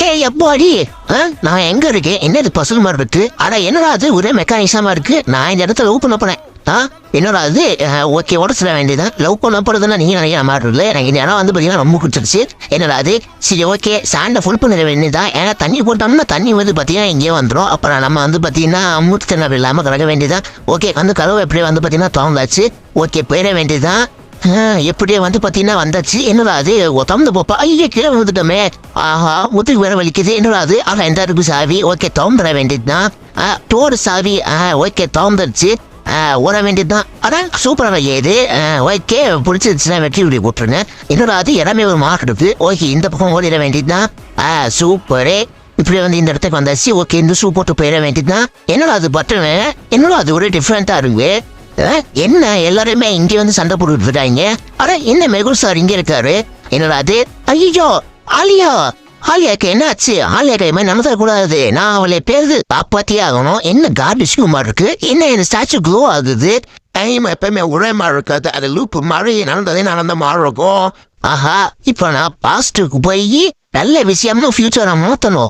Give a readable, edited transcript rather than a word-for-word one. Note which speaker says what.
Speaker 1: ஏய் எப்பாடி நான் எங்க இருக்கேன்? என்னது பசுல் மாதிரி இருக்கு? அட என்னடா அது ஒரே மெக்கானிசமா இருக்கு. நான் இந்த இடத்துல லவ் பண்ண போனேன். என்னடா அது? ஓகே உடச்சிட வேண்டியதான். லவ் பண்ண போறதுன்னா நீங்க நினைக்கிற மாதிரி இல்லை. எனக்கு இந்த இடம் வந்து பார்த்தீங்கன்னா ரொம்ப பிடிச்சிருச்சு. என்னடா அது? சரி ஓகே சாண்டை ஃபுல் பண்ணிட வேண்டியதான். ஏன்னா தண்ணி போட்டோம்னா தண்ணி வந்து பார்த்தீங்கன்னா இங்கே வந்துடும். அப்புறம் நம்ம வந்து பார்த்தீங்கன்னா மூச்சு கிணறு இல்லாமல் கிடக்க வேண்டியதான். ஓகே வந்து கதவு எப்படியே வந்து பார்த்தீங்கன்னா திறந்தாச்சு. ஓகே போயிட வேண்டியதான். எப்படியே வந்து பார்த்தீங்கன்னா வந்தாச்சு. என்னடா அது? திறந்து போப்பா. ஐயோ கீழே வந்துட்டோமே. ஆஹா முத்துக்கு வேற வலிக்குது. என்னடா அது? எந்த இருக்கு சாவி? ஓகே திறந்துட வேண்டியதுதான். டோர் சாவி. ஓகே திறந்துருச்சு. ஓட வேண்டியதுதான். அதான் சூப்பராக ஏது. ஓகே பிடிச்சிருச்சுன்னா வெற்றி விடி போட்டுருங்க. என்னடா அது? இடமே ஒரு மார்க் இருக்கு. ஓகே இந்த பக்கம் ஓடிட வேண்டியதுதான். சூப்பரே. இப்படி வந்து இந்த இடத்துக்கு வந்தாச்சு. ஓகே இந்த ஷூ போட்டு போயிட வேண்டியதுதான். என்னடா அது பட்டனு? என்னடா அது ஒரு டிஃப்ரெண்டா இருக்கு. என்ன எல்லாருமே இங்க வந்து சண்டை போட்டுட்டு இருக்காங்க. அட என்ன மெகுல் சார் இங்க இருக்காரு? என்னடா அது? ஐயோ ஆலியா. ஆலியாக்கு என்ன ஆச்சு? ஆலியாக்கு இது மாதிரி நடத்த கூடாது. நான் அவளை பேரு காப்பாத்தியே ஆகணும். என்ன காட் இஷ்யூ மாதிரி இருக்கு? என்ன இந்த ஸ்டாச்சு க்ளோ ஆகுது? டைம் எப்பவுமே ஒரே மாதிரி இருக்காது. அது லூப் மாதிரி நடந்த மாதிரி இருக்கும். ஆஹா இப்ப நான் பாஸ்டுக்கு போய் நல்ல விஷயம்னு ஃபியூச்சரை மாத்தணும்.